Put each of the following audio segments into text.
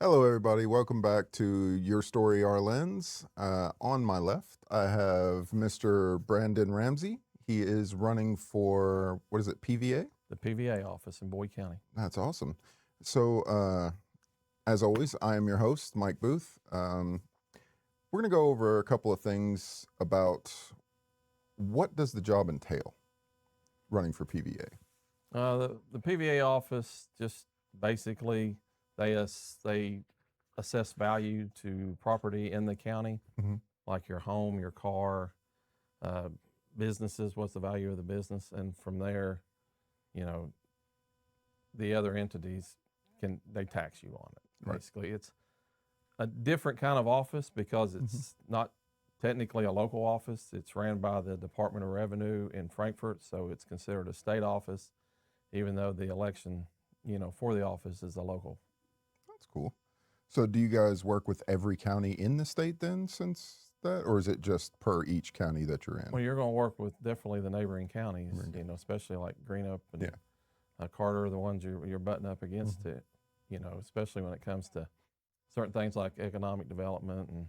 Hello, everybody. Welcome back to Your Story, Our Lens. On my left, I have Mr. Brandon Ramsey. He is running for, what is it, PVA? The PVA office in Boyd County. That's awesome. So, as always, I am your host, Mike Booth. We're going to go over a couple of things about what does the job entail running for PVA? The PVA office just basically they assess value to property in the county, Mhm. like your home, your car, uh, businesses. What's the value of the business? And from there, you know, the other entities they tax you on it. Right. Basically, it's a different kind of office because Mhm. it's not technically a local office. It's ran by the Department of Revenue in Frankfurt, so it's considered a state office, even though the election, for the office is a local. That's cool. So, do you guys work with every county in the state then, since that, or is it just per each county that you're in? Well, you're going to work with definitely the neighboring counties, Neighboring especially like Greenup and Yeah. Carter, the ones you're butting up against Mhm. it, especially when it comes to certain things like economic development and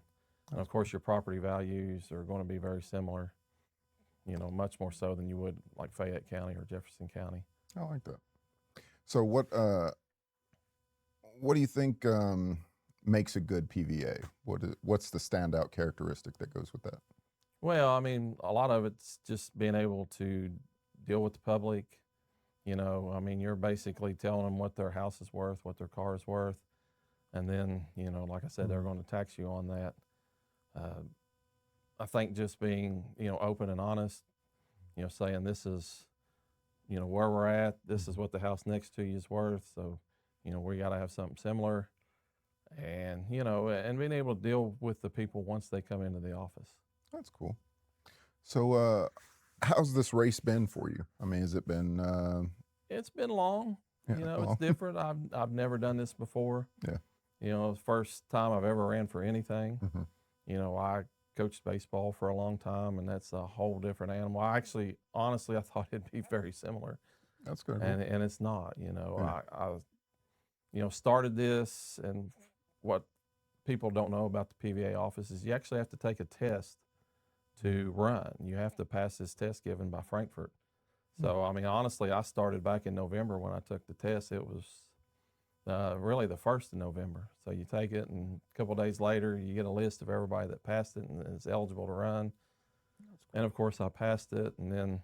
That's of course your property values are going to be very similar, much more so than you would like Fayette County or Jefferson County. I like that. So what do you think makes a good PVA? What's the standout characteristic that goes with that? Well, I mean, a lot of it's just being able to deal with the public. I mean, you're basically telling them what their house is worth, what their car is worth, and then, like I said, they're Mhm. going to tax you on that. Uh, I think just being, open and honest, saying this is, where we're at, this is Mhm. what the house next to you is worth. So, we got to have something similar, and and being able to deal with the people once they come into the office. That's cool. So how's this race been for you? I mean, has it been It's been long. yeah, It's long? different. I've never done this before. Yeah. The first time I've ever ran for anything. Hmm. I coached baseball for a long time, and that's a whole different animal. Honestly, I thought it'd be very similar, That's kind of cool. and it's not. Yeah. I started this, and what people don't know about the PVA office is you actually have to take a test to run. You have to pass this test given by Frankfurt. Mm. So, I mean, honestly, I started back in November when I took the test. It was really the 1st of November. So you take it, and a couple of days later, you get a list of everybody that passed it and is eligible to run. That's And cool. of course, I passed it. And then,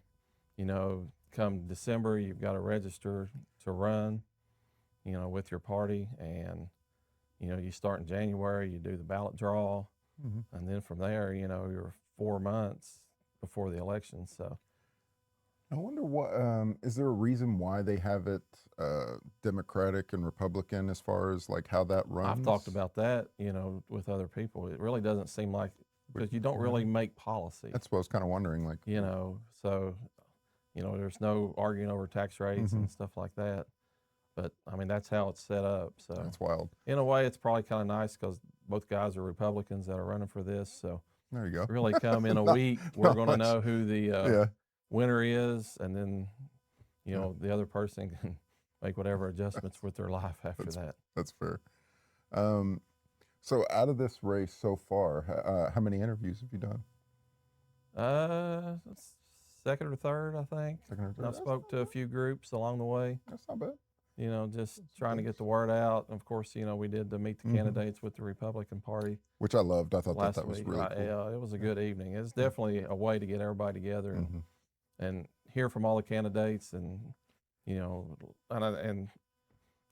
come December, you've got to register to run, with your party. And, you start in January, you do the ballot draw. Hmm. And then from there, you're 4 months before the election. So I wonder what is there a reason why they have it Democratic and Republican as far as like how that I've talked runs? about that, with other people. It really doesn't seem like, Would because you don't you know? really make policy, That's what I was kind of wondering. Like, so, there's no arguing over tax rates hmm, and stuff like that. But I mean, that's how it's set up. So that's wild. in a way, it's probably kind of nice because both guys are Republicans that are running for this. So There you really go. come in a not, week, we're not going to much. know who the Yeah. winner is. And then, Yeah. the other person can make whatever adjustments That's with their life after that's that. that's fair. Um, so out of this race so far, how many interviews have you done? It's second or third, I think. Second or And I third? spoke to a few groups along the way, That's not bad. just That's trying to base. get the word out. And of course, we did the meet the Hmm. candidates with the Republican Party Which I loved. I thought that last that was week. really cool. It was a Yeah. good evening. It's Yeah. definitely a way to get everybody together and Hmm. and hear from all the candidates and you know and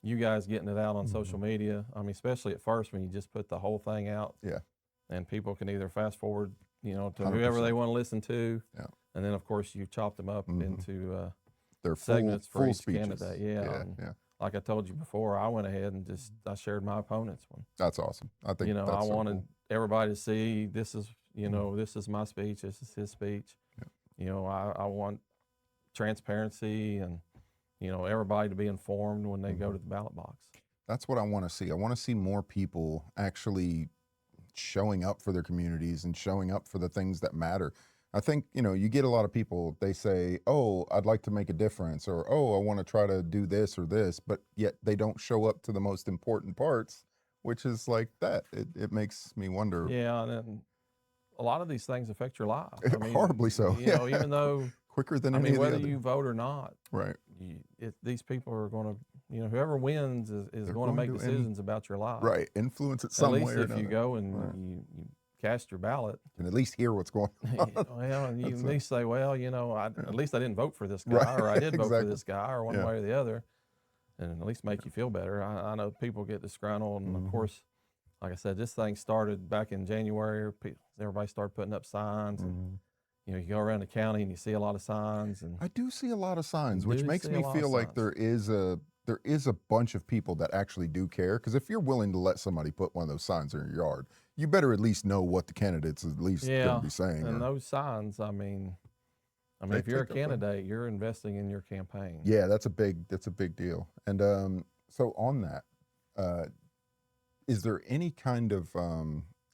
you guys getting it out on Hmm. social media. I mean, especially at first when you just put the whole thing out Yeah. and people can either fast forward, to whoever they 100%. want to listen to, Yeah. and then of course you chop them up Hmm. into They're segments for full each candidate. speeches. Yeah, Yeah. and Yeah. like I told you before, I went ahead and just I shared my opponent's one. That's awesome. I think I that's so wanted cool. everybody to see this is Mhm. this is my speech, this is his speech. Yeah. I want transparency and everybody to be informed when they go Mhm. to the ballot box. That's what I want to see. I want to see more people actually showing up for their communities and showing up for the things that matter. I think, you get a lot of people, they say, oh, I'd like to make a difference, or oh, I want to try to do this or this, but yet they don't show up to the most important parts, which is like that. It makes me wonder. Yeah, and then a lot of these things affect your life. I mean, Horribly so. You know, even though, Quicker than I any mean, of the whether other. you vote or not, Right. these people are going to, you know, whoever wins is They're going to make to decisions about your life. right. Influence it At some way least or if you another. go and Right. you cast your ballot, And at least hear what's going on. well, and you That's at least say, well, you know, Yeah. at least I didn't vote for this guy, Right. or I did vote for Exactly. this guy, or one Yeah. way or the other, and at least make you feel better. I know people get disgruntled, and of course, like I said, this thing started back in January. Everybody started putting up signs, and you know, you go around the county and you see a lot of signs, and I do see a lot of signs, you which do makes see a me lot of feel like signs. there is a bunch of people that actually do care. Because if you're willing to let somebody put one of those signs in your yard, you better at least know what the candidate's at least going Yeah, to be saying. and Or those signs, I mean, they if you're a take up a candidate, you're investing in your campaign. yeah, that's a big deal. And so on that, uh, is there any kind of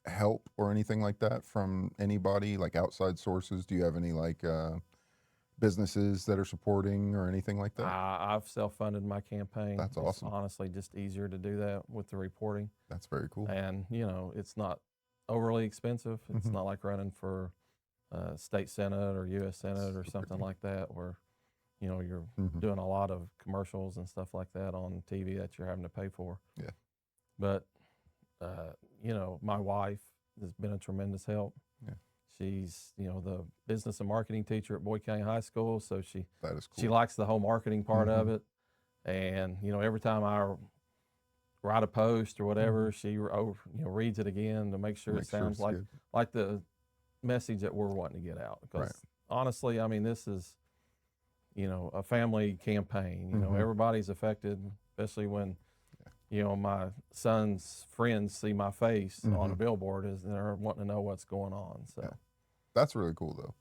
help or anything like that from anybody, like outside sources? Do you have any like businesses that are supporting or anything like that? I've self-funded my campaign. That's It's awesome. honestly just easier to do that with the reporting, That's very cool. and you know, it's not overly expensive. It's not like running for state senate or U.S. Senate or something like that, where you know you're doing a lot of commercials and stuff like that on TV that you're having to pay for. Yeah. But you know, my wife has been a tremendous help. Yeah. She's, you know, the business and marketing teacher at Boyd County High School, so That is cool. she likes the whole marketing part of it. And you know, every time I write a post or whatever, she you know, reads it again to make sure it sounds it's good. like the message that we're wanting to get out. Because honestly, I mean, this is, you know, a family campaign. You know, everybody's affected, especially when, you know, my son's friends see my face on a billboard as they're wanting to know what's going on. So That's really cool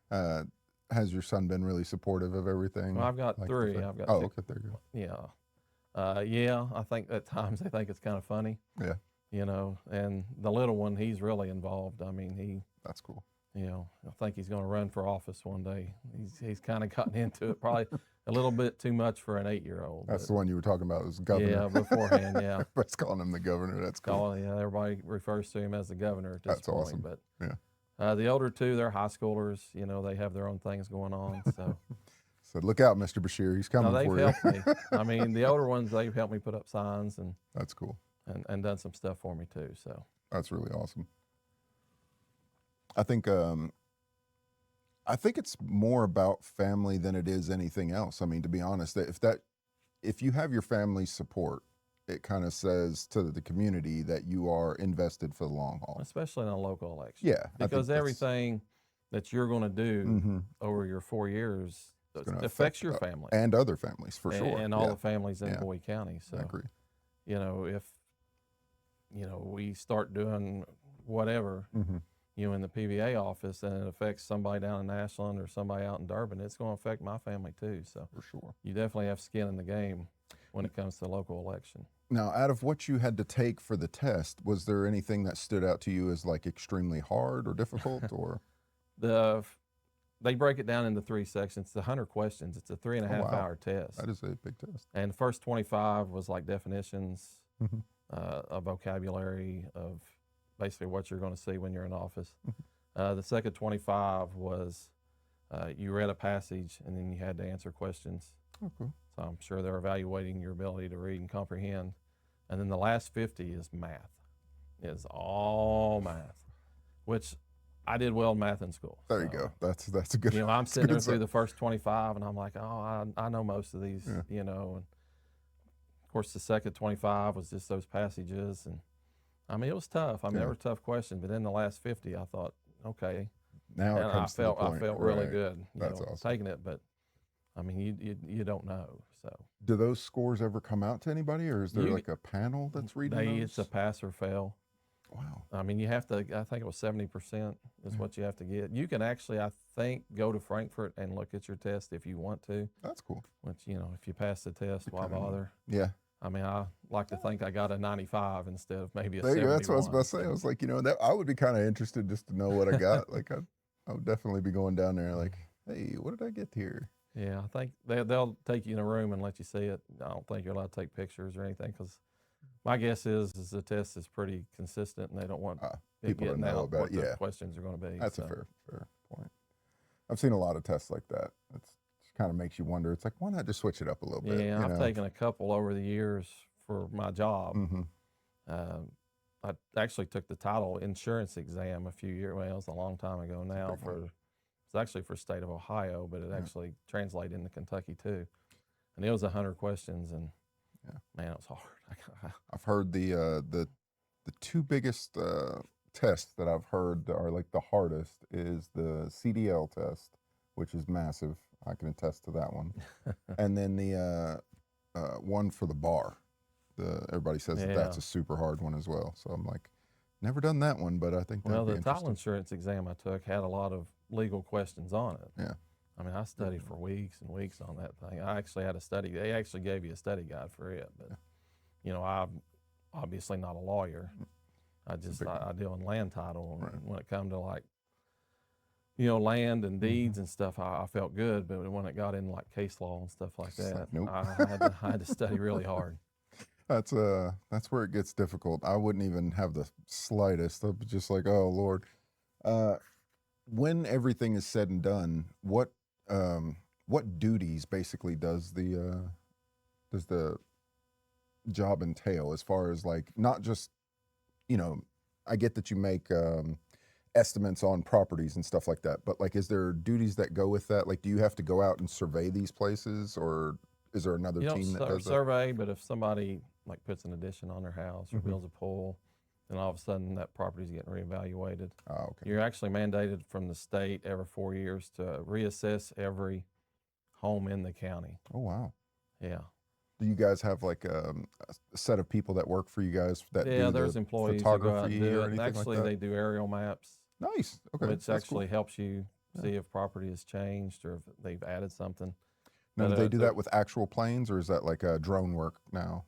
though. Has your son been really supportive of everything? well, I've got like three. I've got oh, two. okay, there you go. Yeah. Yeah, I think at times they think it's kind of funny. Yeah, You know, and the little one, he's really involved. I mean, that's cool. you know, I think he's going to run for office one day. He's kind of gotten into it, probably a little bit too much for an 8-year-old. That's the one you were talking about, was governor. Yeah, beforehand, yeah. Everybody's calling him the governor. That's cool. Yeah, everybody refers to him as the governor at this That's point. awesome. But Yeah. the older two, they're high schoolers. You know, they have their own things going on. So So look out, Mr. Bashir. He's coming no, they've for you. helped me. I mean, the older ones, they've helped me put up signs and That's cool. done some stuff for me too. So That's really awesome. I think it's more about family than it is anything else. I mean, to be honest, if you have your family's support, it kind of says to the community that you are invested for the long haul. especially in a local election. Yeah, I think Because that's- everything that you're going to do over your 4 years gonna affects affect, your family and other families for sure, and all yeah. the families in Yeah. Boyd County. So I agree. you know, if you know we start doing whatever, you know, in the PVA office, and it affects somebody down in Ashland or somebody out in Durban, it's going to affect my family too. So For sure. you definitely have skin in the game when it comes to local election. Now, out of what you had to take for the test, was there anything that stood out to you as like extremely hard or difficult, or? They break it down into 3 sections. It's 100 questions. It's a 3.5-hour test. That is a big test. And the first 25 was like definitions, of vocabulary, of basically what you're going to see when you're in office. The second 25 was you read a passage and then you had to answer questions. Oh, cool. So I'm sure they're evaluating your ability to read and comprehend. And then the last 50 is math. It's all math, which I did well in math in school. There you go. That's a good. You know, I'm that's sitting good there through insight. the first 25, and I'm like, oh, I know most of these, you know. And of course, the second 25 was just those passages, and I mean, it was tough. I mean, they were tough questions, but in the last 50, I thought, okay. Now and it comes to the point. I felt really Right. good, That's know, awesome. taking it. But I mean, you don't know. So Do those scores ever come out to anybody, or is there You- like a panel that's reading it's a those? pass or fail. Wow. I mean, you have to. I think it was 70% is what you have to get. You can actually, I think, go to Frankfurt and look at your test if you want to. That's cool. Which, you know, if you pass the test, why bother? Yeah. I mean, I like to think I got a 95 instead of maybe a There you 71. go. That's what I was about to say. I was like, that I would be kind of interested just to know what I got. Like, I would definitely be going down there like, hey, what did I get here? Yeah, I think they'll take you in a room and let you see it. I don't think you're allowed to take pictures or anything because My guess is the test is pretty consistent, and they don't want it People to getting know out about what it. the Yeah, questions are going to be. that's a So, fair point. I've seen a lot of tests like that. It's kind of makes you wonder. It's like, why not just switch it up a little bit? yeah, You I've know? taken a couple over the years for my job. Mm-hmm. I actually took the title insurance exam a few years. Well, it was a long time ago now. It's actually for state of Ohio, but it actually translated into Kentucky too. And it was 100 questions, and man, it was hard. I've heard the two biggest tests that I've heard that are like the hardest is the CDL test, which is massive. I can attest to that one. And then the one for the bar. Everybody says that that's Yeah. a super hard one as well. So I'm like, never done that one, but I think that'd Well, be the title interesting. insurance exam I took had a lot of legal questions on it. Yeah. I mean, I studied for weeks and weeks on that thing. I actually had a study. They actually gave you a study guide for it, but you know, I'm obviously not a lawyer. I deal in land title, and when it come to like, you know, land and deeds and stuff, I felt good. But when it got in like case law and stuff like that, like, nope. I had to study really hard. That's where it gets difficult. I wouldn't even have the slightest. I'd be just like, oh Lord. When everything is said and done, what duties basically does the job entail as far as like not just, you know, I get that you make estimates on properties and stuff like that, but like, is there duties that go with that? Like, do you have to go out and survey these places, or is there another You team don't that does that? survey, but if somebody like puts an addition on their house or builds a pool, then all of a sudden that property's getting reevaluated. Oh, okay. You're actually mandated from the state every 4 years to reassess every home in the county. Oh, wow. Yeah. Do you guys have like a set of people that work for you guys that do there's the employees that go out and photography do or it. And anything actually, like that? they do aerial maps, Nice. Okay. which That's actually cool. helps you see if property has changed or if they've added something. Now, But, do they do that with actual planes, or is that like drone work now?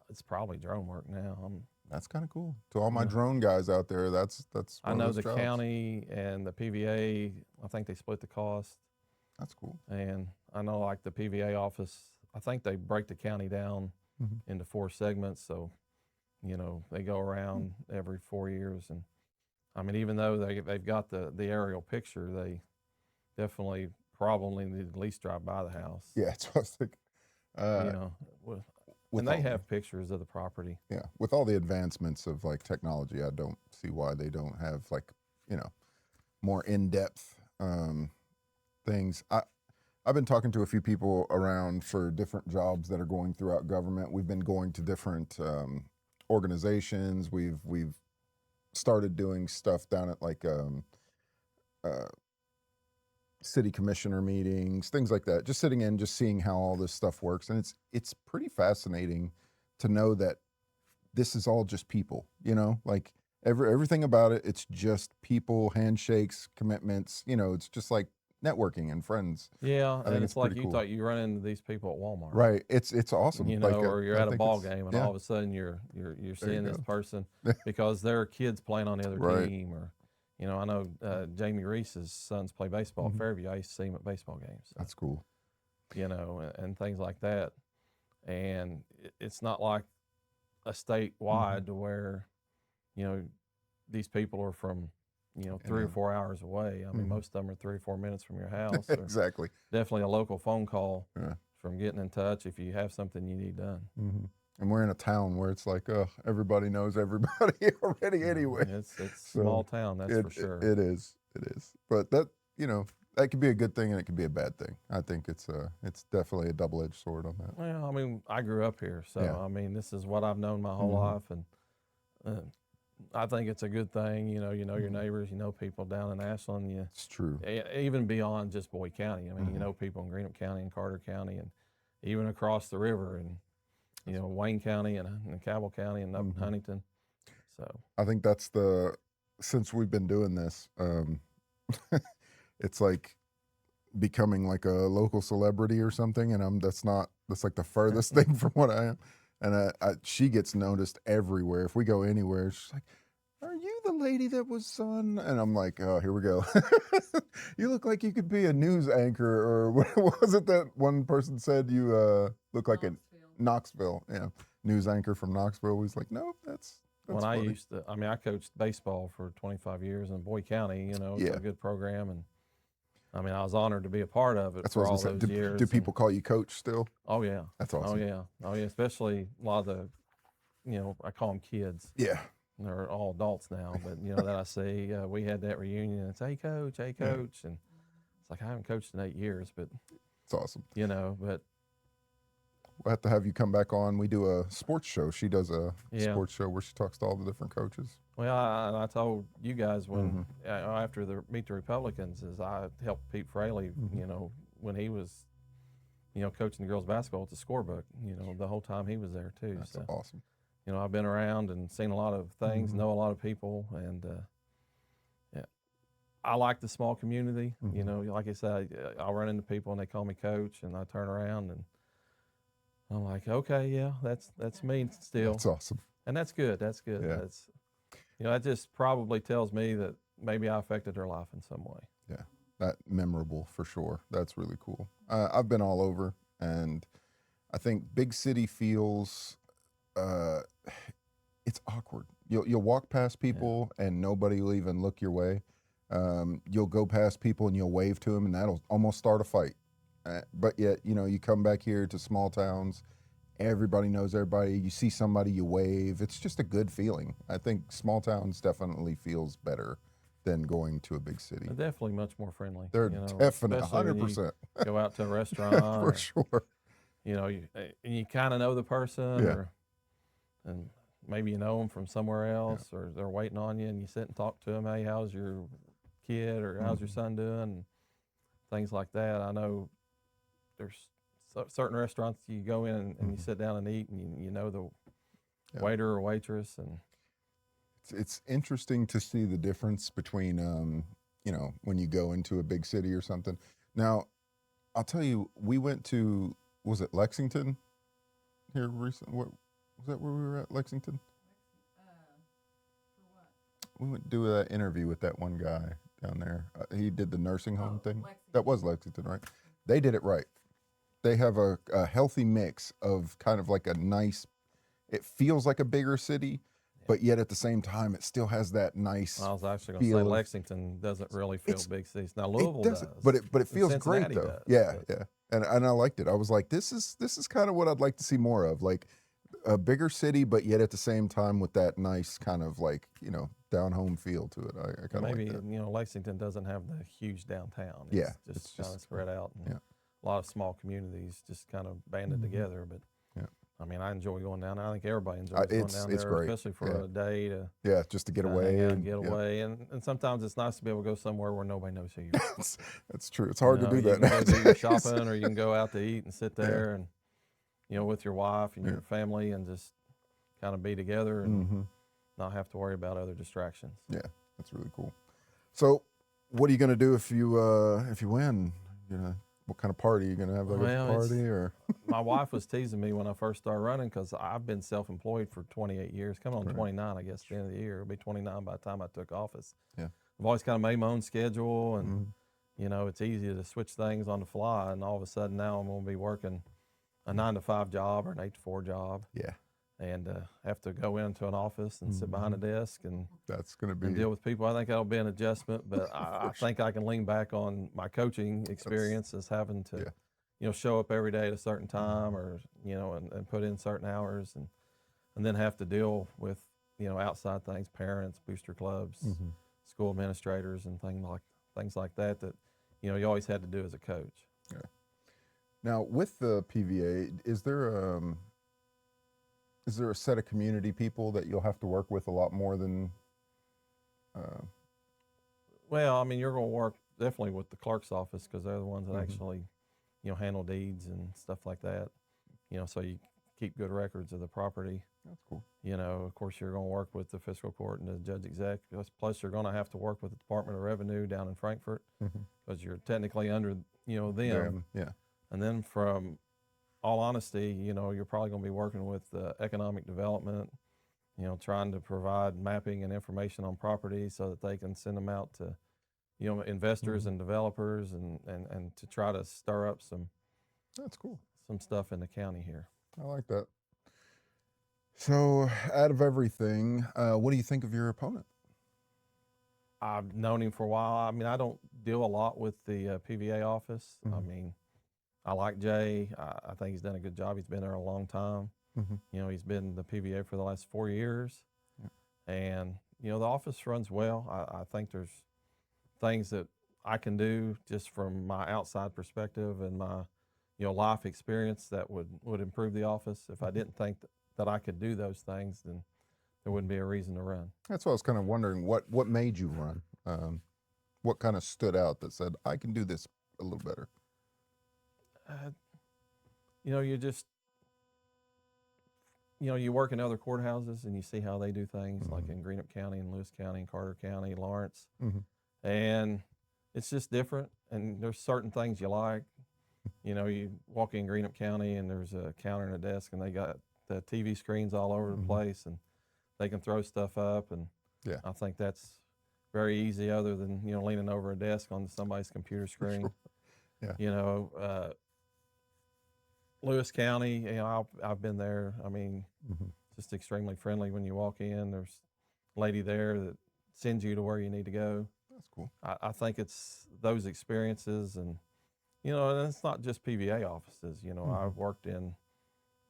It's probably drone work now. That's kind of cool. To all my drone guys out there, that's I one know of those the jobs. county and the PVA, I think they split the cost. That's cool. And I know like the PVA office, I think they break the county down into 4 segments. So, you know, they go around every 4 years. And I mean, even though they've got the aerial picture, they definitely probably need to at least drive by the house. Yeah, it's what I was thinking. You know, and they have pictures of the property. Yeah, with all the advancements of like technology, I don't see why they don't have like, you know, more in-depth things. I've been talking to a few people around for different jobs that are going throughout government. We've been going to different organizations. We've started doing stuff down at like city commissioner meetings, things like that. Just sitting in, just seeing how all this stuff works, and it's pretty fascinating to know that this is all just people. You know, like everything about it. It's just people, handshakes, commitments. You know, it's just like networking and friends. Yeah, and it's like pretty you cool. thought you run into these people at Walmart, Right? It's awesome. you know, like, or you're I at a think ball it's- game, and yeah. all of a sudden you're seeing this go. person because there are kids playing on the other Right. team, or you know, I know Jamie Reese's sons play baseball at Fairview. I used to see him at baseball games. So, That's cool. you know, and things like that. And it's not like a statewide to where, you know, these people are from, you know, 3 or 4 hours away. I mean, most of them are 3 or 4 minutes from your house. Or Exactly. definitely a local phone call Yeah. from getting in touch if you have something you need done. And we're in a town where it's like, everybody knows everybody already anyway. It's a So small town, that's for sure. It is. But that, you know, that could be a good thing and it could be a bad thing. I think it's definitely a double-edged sword on that. Well, I mean, I grew up here, so Yeah. I mean, this is what I've known my whole life, and I think it's a good thing. You know your neighbors, you know people down in Ashland. It's true. Even beyond just Boyd County. I mean, you know people in Greenup County and Carter County, and even across the river, and you know Wayne County and Cabell County and up in Huntington. So I think that's since we've been doing this, it's like becoming like a local celebrity or something, and that's like the furthest thing from what I am. And she gets noticed everywhere. If we go anywhere, she's like, "Are you the lady that was on?" And I'm like, "Oh, here we go." You look like you could be a news anchor, or what was it that one person said? You look like a Knoxville. Yeah, news anchor from Knoxville. He's like, nope, that's When funny. I coached baseball for 25 years in Boyd County. You know, it's Yeah, a good program, and I mean, I was honored to be a part of it that's what for I all was gonna say. those Do years. And people call you coach still? oh yeah, That's oh awesome. yeah, oh yeah. Especially a lot of the, I call them kids. Yeah, They're all adults now, but that I see. We had that reunion, and it's hey yeah, coach, and it's like I haven't coached in 8 years, but it's awesome. but We'll have to have you come back on. We do a sports show. She does a yeah. sports show where she talks to all the different coaches. Well, I told you guys when Mm-hmm. after the Meet the Republicans is I helped Pete Fraley, Mm-hmm. when he was, coaching the girls basketball at the scorebook, the whole time he was there too. That's So, awesome. I've been around and seen a lot of things, Mm-hmm. know a lot of people, and yeah, I like the small community. Mm-hmm. Like I said, I'll run into people and they call me coach, and I turn around and I'm like, okay, yeah, that's me still, That's awesome. and that's good. That's good. Yeah. That's that just probably tells me that maybe I affected her life in some way. Yeah, that memorable for sure. That's really cool. I've been all over, and I think big city feels uh, it's awkward. You'll walk past people and nobody will even look your way. You'll go past people and you'll wave to them, and that'll almost start a fight. But yet, you come back here to small towns. Everybody knows everybody. You see somebody, you wave. It's just a good feeling. I think small towns definitely feels better than going to a big city. They're definitely much more friendly. They're definitely especially when you 100%. go out to a restaurant, For or, sure. and you kind of know the person, Yeah. and maybe you know them from somewhere else, or they're waiting on you, and you sit and talk to them. Hey, how's your kid, or how's your son doing, and things like that. I know there's certain restaurants you go in and you sit down and eat, and you know the waiter or waitress, and It's interesting to see the difference between, when you go into a big city or something. Now, I'll tell you, we went to, was it Lexington here recently? What was that where we were at, Lexington? We went to do that interview with that one guy down there. He did the nursing home thing. Lexington. That was Lexington, right? They did it right. They have a healthy mix of kind of like a nice, it feels like a bigger city, but yet at the same time, it still has that nice. I was actually going to feel say of- Lexington doesn't really feel big cities. Now It Louisville does, doesn't, but it and feels great Cincinnati though. does, Yeah, but- yeah, and I liked it. I was like, this is kind of what I'd like to see more of, like a bigger city, but yet at the same time with that nice kind of like down home feel to it. I kind of Maybe like that. Lexington doesn't have the huge downtown. It's Yeah, just it's kind of just- spread out, and yeah. a lot of small communities just kind of banded Mhm. together. But Yeah. I mean, I enjoy going down there. I think everybody enjoys going It's down it's there, great. especially for Yeah. a day to Yeah, just to get hang away out and get yeah. away. And sometimes it's nice to be able to go somewhere where nobody knows who you are. That's true. It's hard to do You that can go do your nowadays. shopping, or you can go out to eat and sit there and with your wife and your family, and just kind of be together and Mm-hmm. not have to worry about other distractions. Yeah, that's really cool. So, what are you gonna do if you win? What kind of party? Are you gonna have like Well, a it's- party or? My wife was teasing me when I first started running, because I've been self-employed for 28 years, coming on Right. 29, I guess, at the end of the year. It'll be 29 by the time I took office. Yeah. I've always kind of made my own schedule, and Mhm. it's easy to switch things on the fly. And all of a sudden now I'm going to be working a 9 to 5 job or an 8 to 4 job, Yeah, and have to go into an office and sit behind a desk and that's gonna be. deal with people. I think that'll be an adjustment, but I think I can lean back on my coaching experience as having to, show up every day at a certain time, or, and put in certain hours, and then have to deal with, outside things, parents, booster clubs, Mhm. school administrators, and things like that, you always had to do as a coach. Now, with the PVA, is there a set of community people that you'll have to work with a lot more than? Well, I mean, you're going to work definitely with the clerk's office, because they're the ones that Mhm. actually, handle deeds and stuff like that. So you keep good records of the property. That's cool. Of course, you're going to work with the fiscal court and the judge exec. Plus, you're going to have to work with the Department of Revenue down in Frankfurt, Mhm. because you're technically under, them. Yeah. And then, from all honesty, you're probably going to be working with economic development, trying to provide mapping and information on properties so that they can send them out to, investors Mhm. and developers, and to try to stir up some That's cool. stuff in the county here. I like that. So, out of everything, what do you think of your opponent? I've known him for a while. I mean, I don't deal a lot with the PVA office. I Mm-hmm. mean, I like Jay. I think he's done a good job. He's been there a long time. Mm-hmm. He's been the PVA for the last 4 years, Yeah. and the office runs well. I think there's things that I can do just from my outside perspective and my life experience that would improve the office. If I Mm-hmm. didn't think that I could do those things, then there wouldn't be a reason to run. That's what I was kind of wondering. What made you run? What kind of stood out that said I can do this a little better? Uh, you just you work in other courthouses and you see how they do things, like Mm-hmm. in Greenup County and Lewis County and Carter County, Lawrence, Mm-hmm. and it's just different. And there's certain things you like. You walk in Greenup County and there's a counter and a desk, and they got the TV screens all over the Mm-hmm. place, and they can throw stuff up, and Yeah. I think that's very easy. Other than leaning over a desk on somebody's computer For screen. sure. Yeah. You know, Lewis County. I've been there. I mean, Mm-hmm. just extremely friendly when you walk in. There's a lady there that sends you to where you need to go. That's cool. I think it's those experiences, and and it's not just PVA offices. Mm-hmm. I've worked in,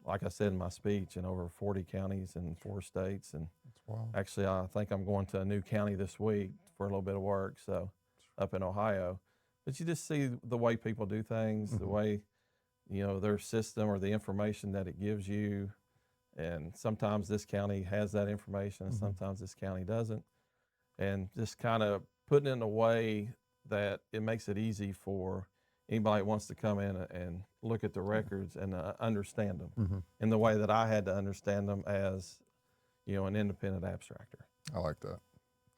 like I said in my speech, in over 40 counties in 4 states, and That's wild. actually I think I'm going to a new county this week for a little bit of work. So up in Ohio, but you just see the way people do things, the Mm-hmm. way their system or the information that it gives you. And sometimes this county has that information and Mm-hmm. sometimes this county doesn't. And just kind of putting it in a way that it makes it easy for anybody that wants to come in and look at the records and understand them Mm-hmm. in the way that I had to understand them as, an independent abstractor. I like that.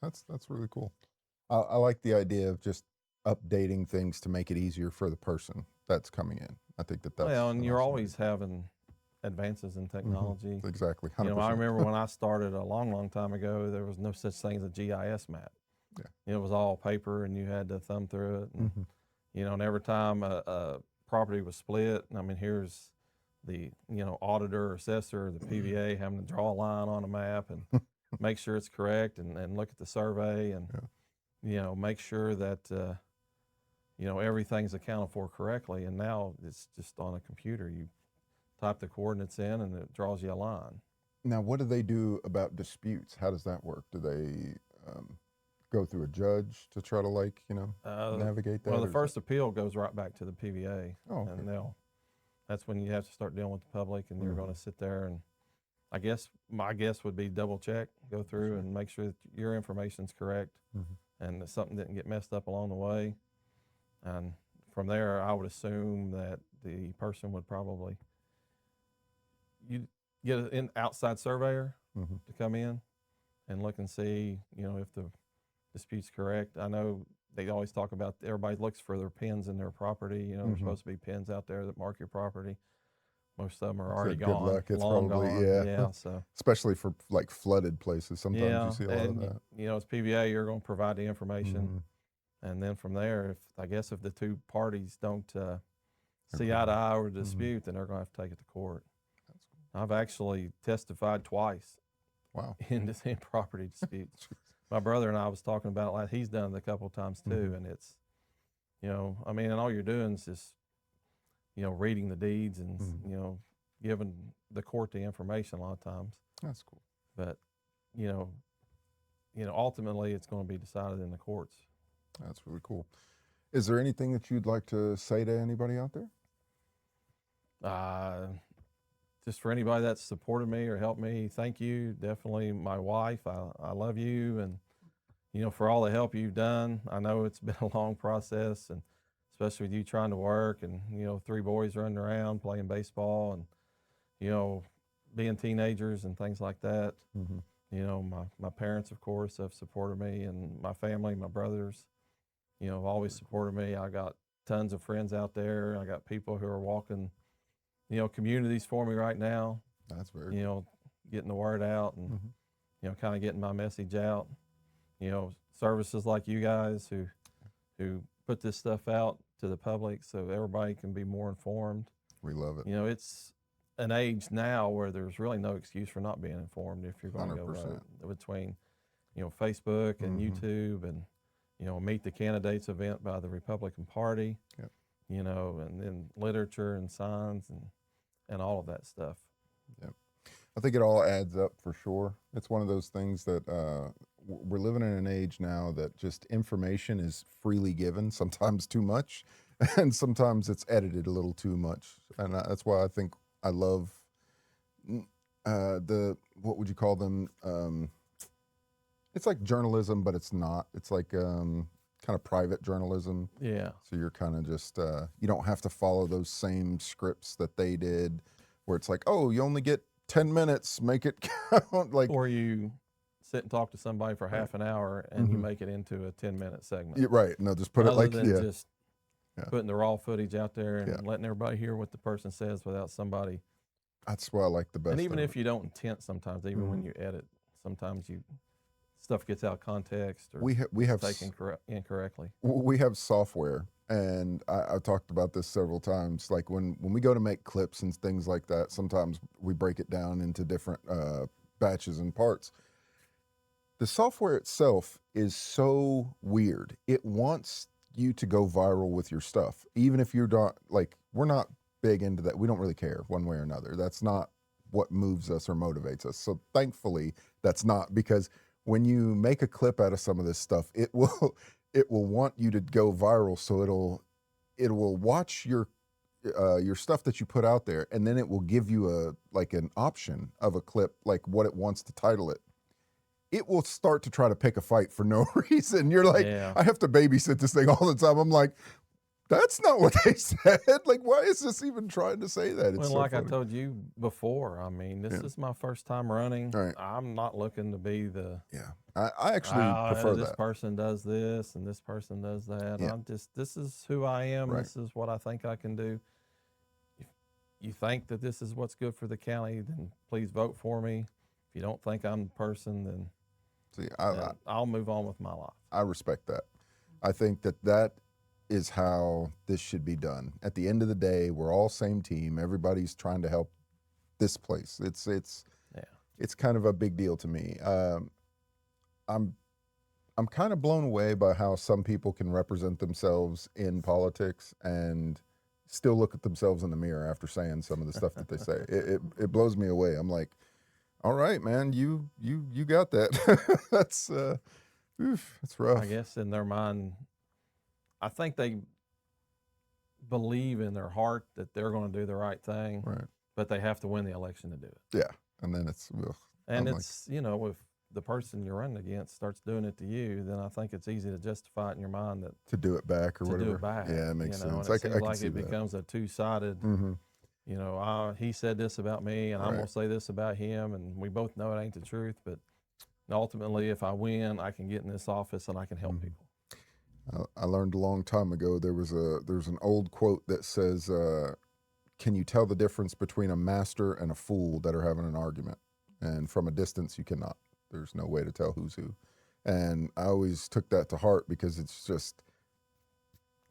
That's really cool. I like the idea of just updating things to make it easier for the person that's coming in. I think Well, that's and an you're awesome idea. always having advances in Mm-hmm. technology. Exactly, I 100%. remember when I started a long, long time ago, there was no such thing as a GIS map. Yeah. It was all paper, and you had to thumb through it. And Mm-hmm. and every time a property was split, I mean, here's the auditor or assessor, or the PVA having to draw a line on a map and make sure it's correct, and look at the survey, and Yeah. make sure that everything's accounted for correctly. And now it's just on a computer. You type the coordinates in, and it draws you a line. Now, what do they do about disputes? How does that work? Do they go through a judge to try to navigate that? Well, the Or is first appeal goes right back to the PVA, that, oh, okay. and that's when you have to start dealing with the public, and you're Mhm. going to sit there and I guess my guess would be double check, go through Sure. and make sure that your information's correct Mhm. and that something didn't get messed up along the way. And from there, I would assume that the person would probably you get an outside surveyor Mhm. to come in and look and see, if the dispute's correct. I know they always talk about everybody looks for their pins in their property. There's Mhm. supposed to be pins out there that mark your property. Most of them are already Said good gone, luck. It's long probably, gone. yeah, Yeah, so especially for like flooded places. Sometimes you yeah, see a lot of and that. as PVA, you're going to provide the information, Mhm. and then from there, if the two parties don't see eye to Agree. eye or Mhm. dispute, then they're going to have to take it to court. That's cool. I've actually testified twice Wow. in property disputes. My brother and I was talking about like he's done it a couple of times too, Mhm. and it's I mean, and all you're doing is just reading the deeds and Mhm. giving the court the information a lot of times, That's cool. but you know ultimately it's going to be decided in the courts. That's really cool. Is there anything that you'd like to say to anybody out there? Uh, just for anybody that's supported me or helped me, thank you. Definitely my wife. I love you, and for all the help you've done. I know it's been a long process, and especially with you trying to work and 3 boys running around playing baseball and you know being teenagers and things like that. Mhm. My parents, of course, have supported me, and my family, my brothers, have always Very cool. supported me. I got tons of friends out there. I got people who are walking, communities for me right now, That's very you cool. know, getting the word out and, Mhm. kind of getting my message out. Services like you guys who put this stuff out to the public so everybody can be more informed. We love it. It's an age now where there's really no excuse for not being informed if you're going to go 100%. vote. Between, Facebook and Mhm. YouTube and, Meet the Candidates event by the Republican Party, Yep. and then literature and signs and all of that stuff. Yep. I think it all adds up for sure. It's one of those things that we're living in an age now that just information is freely given, sometimes too much, and sometimes it's edited a little too much. And that's why I think I love what would you call them? It's like journalism, but it's not. It's like kind of private journalism. Yeah. So you're kind of just, you don't have to follow those same scripts that they did, where it's like, oh, you only get 10 minutes, make it count. Like, Or you sit and talk to somebody for half an hour and you Mhm. make it into a 10-minute segment. yeah, right. No, just put it Other like, than yeah, just Yeah. putting the raw footage out there and Yeah. letting everybody hear what the person says without somebody. that's what I like the best. And even of if it. you don't intend sometimes, even when Mhm. you edit, sometimes stuff gets out of context or we have taken incorrectly. we have software, and I talked about this several times. Like when we go to make clips and things like that, sometimes we break it down into different batches and parts. The software itself is so weird. It wants you to go viral with your stuff, even if you're not like, we're not big into that. We don't really care one way or another. That's not what moves us or motivates us. So thankfully, that's not, because when you make a clip out of some of this stuff, it will it will want you to go viral. So it will watch your stuff that you put out there, and then it will give you an option of a clip, like what it wants to title it. It will start to try to pick a fight for no reason. You're like, Yeah. I have to babysit this thing all the time. I'm like, that's not what they said. Like, why is this even trying to say that? It's Well, so like funny. I told you before, I mean, this Yeah. is my first time running. Right. I'm not looking to be the Yeah, I actually prefer this that. person does this and this person does that. Yeah. This is who I am. Right. This is what I think I can do. If you think that this is what's good for the county, then please vote for me. If you don't think I'm the person, then See, I'll move on with my life. I respect that. I think that is how this should be done. At the end of the day, we're all same team. Everybody's trying to help this place. Yeah. It's kind of a big deal to me. I'm kind of blown away by how some people can represent themselves in politics and still look at themselves in the mirror after saying some of the stuff that they say. It blows me away. I'm like, all right, man, you got that. That's that's rough. I guess in their mind, I think they believe in their heart that they're going to do the right thing, Right. but they have to win the election to do it. Yeah. And then it's ugh. And I'm it's, if the person you're running against starts doing it to you, then I think it's easy to justify it in your mind that to do it back or to whatever. do it back. Yeah, it makes sense. And I it seems can like see it that. becomes a two-sided. Mm-hmm. He said this about me, and I'm Right. gonna say this about him, and we both know it ain't the truth. But ultimately, if I win, I can get in this office and I can help Mhm. people. I learned a long time ago there's an old quote that says, "Can you tell the difference between a master and a fool that are having an argument?" And from a distance, you cannot. There's no way to tell who's who. And I always took that to heart because it's just,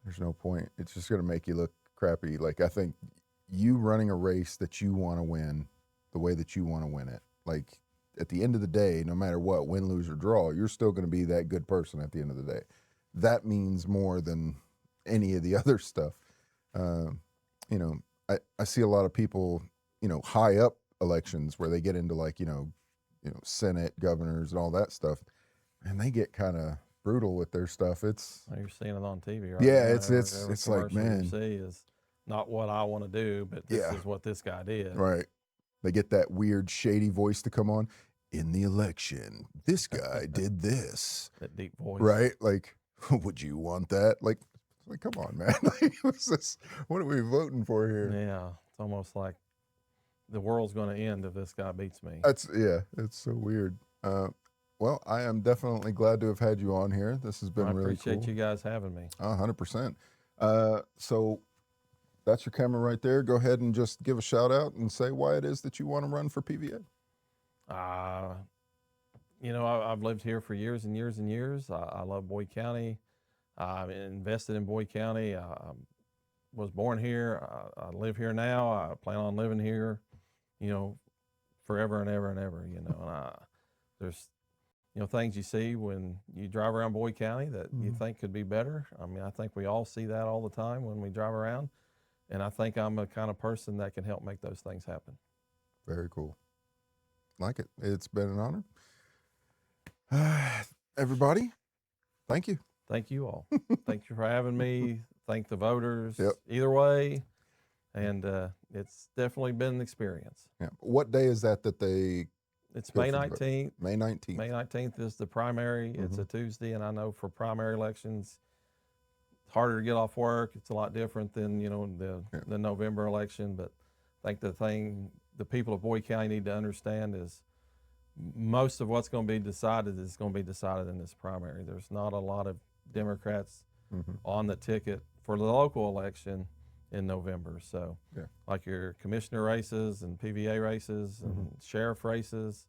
there's no point. It's just going to make you look crappy. Like, I think you running a race that you want to win the way that you want to win it, like at the end of the day, no matter what, win, lose, or draw, you're still going to be that good person at the end of the day. That means more than any of the other stuff. I see a lot of people, high up elections where they get into like, Senate, governors, and all that stuff, and they get kind of brutal with their stuff. It's You're seeing it on TV, right? Yeah, now. it's like, commercial man, you see is not what I want to do, but this Yeah. is what this guy did. right. They get that weird shady voice to come on. In the election, this guy did this, That deep voice, right? Like, would you want that? Like come on, man. Like, what's this? What are we voting for here? Yeah, it's almost like the world's going to end if this guy beats me. It's so weird. Well, I am definitely glad to have had you on here. This has been I really appreciate cool. you guys having me. 100%. So that's your camera right there. Go ahead and just give a shout out and say why it is that you want to run for PVA. I've lived here for years and years and years. I love Boyd County. I've invested in Boyd County. I was born here. I live here now. I plan on living here. you know, forever and ever and ever, you know. There's, you know, things you see when you drive around Boyd County that you think could be better. I mean, I think we all see that all the time when we drive around. And I think I'm the kind of person that can help make those things happen. Very cool. Like it. It's been an honor. Everybody, thank you. Thank you all. Thank you for having me. Thank the voters. Yep. Either way. And it's definitely been an experience. Yeah. What day is that they It's go May for the vote? 19th. May 19th. May 19th is the primary. It's a Tuesday, and I know for primary elections, it's harder to get off work. It's a lot different than, you know, the November election. But I think the people of Boyd County need to understand is most of what's going to be decided is going to be decided in this primary. There's not a lot of Democrats on the ticket for the local election in November. So like your commissioner races and PVA races and sheriff races,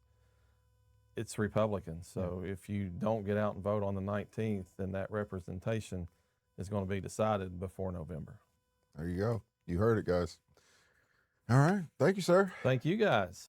it's Republican. So if you don't get out and vote on the 19th, then that representation is going to be decided before November. There you go. You heard it, guys. All right. Thank you, sir. Thank you, guys.